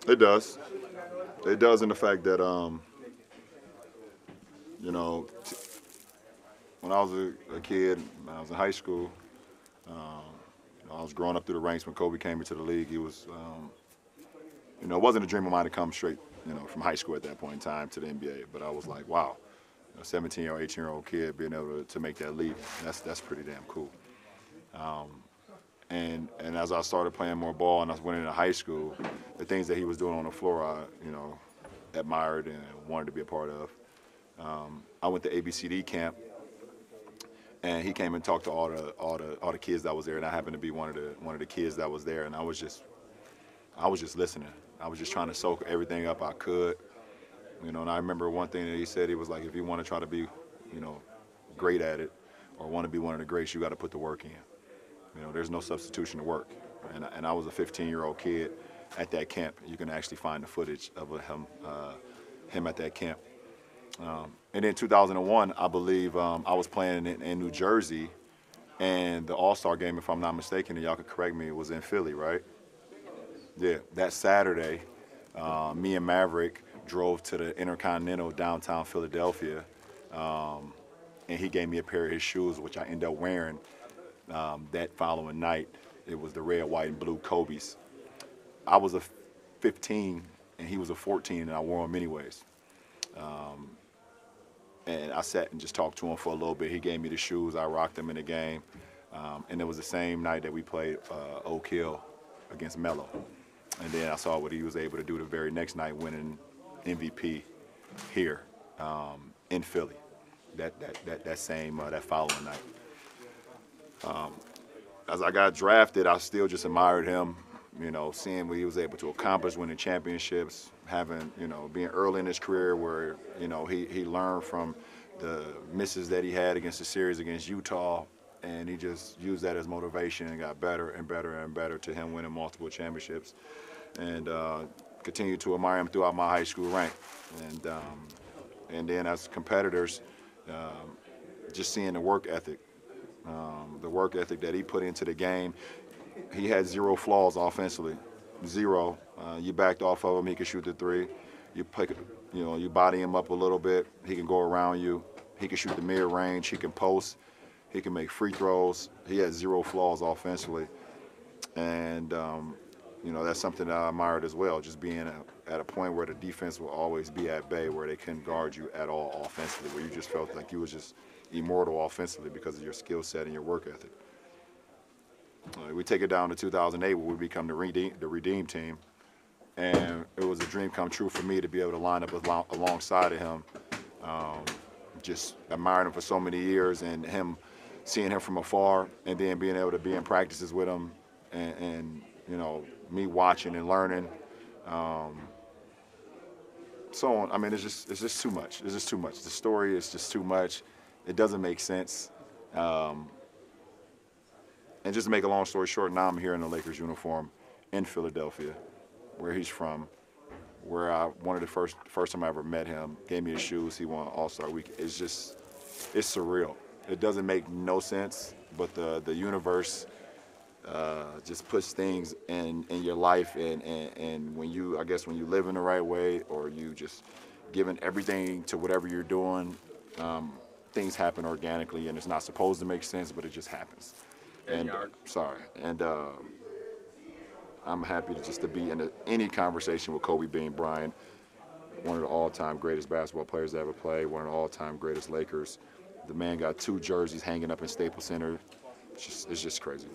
It does. It does in the fact that you know, when I was a kid, when I was in high school, um, I was growing up through the ranks when Kobe came into the league. He was, it wasn't a dream of mine to come straight, from high school at that point in time to the NBA. But I was like, wow, 17-year-old, 18-year-old kid being able to make that leap, that's pretty damn cool. Um, and as I started playing more ball and I went into high school, the things that he was doing on the floor, I admired and wanted to be a part of. I went to ABCD camp, and he came and talked to all the kids that was there, and I happened to be one of the kids that was there, and I was just listening. I was just trying to soak everything up I could. And I remember one thing that he said. He was like, if you want to try to be, great at it, or want to be one of the greats, you got to put the work in. There's no substitution to work. And I was a 15-year-old kid at that camp. You can actually find the footage of him at that camp. And in 2001, I believe I was playing in New Jersey, and the All-Star game, if I'm not mistaken, and y'all could correct me, was in Philly, right? Yeah, that Saturday, me and Maverick drove to the Intercontinental downtown Philadelphia, and he gave me a pair of his shoes, which I ended up wearing that following night. It was the red, white, and blue Kobe's. I was a 15, and he was a 14, and I wore them anyways. And I sat and just talked to him for a little bit. He gave me the shoes. I rocked them in the game. And it was the same night that we played Oak Hill against Melo. And then I saw what he was able to do the very next night, winning MVP here in Philly. That following night. As I got drafted, I still just admired him. Seeing what he was able to accomplish, winning championships, being early in his career where, he learned from the misses that he had against the series against Utah, and he just used that as motivation and got better and better and better to him winning multiple championships, and continued to admire him throughout my high school rank. And then as competitors, just seeing the work ethic that he put into the game. He had zero flaws offensively, zero. You backed off of him, he could shoot the three. You body him up a little bit, he can go around you. He can shoot the mid-range, he can post, he can make free throws. He had zero flaws offensively. And, that's something that I admired as well, just being at a point where the defense will always be at bay, where they couldn't guard you at all offensively, where you just felt like you was just immortal offensively because of your skill set and your work ethic. We take it down to 2008 where we become the Redeem team. And it was a dream come true for me to be able to line up alongside of him. Just admiring him for so many years, and seeing him from afar, and then being able to be in practices with him, and me watching and learning. So on. I mean, it's just too much. It's just too much. The story is just too much. It doesn't make sense. And just to make a long story short, now I'm here in the Lakers uniform in Philadelphia, where he's from, where one of the first time I ever met him, gave me his shoes, he won All-Star Week. It's surreal. It doesn't make no sense, but the universe just puts things in your life, and when you live in the right way, or you just giving everything to whatever you're doing, things happen organically, and it's not supposed to make sense, but it just happens. And I'm happy to be in any conversation with Kobe Bryant, one of the all-time greatest basketball players to ever play, one of the all-time greatest Lakers. The man got 2 jerseys hanging up in Staples Center. It's just crazy.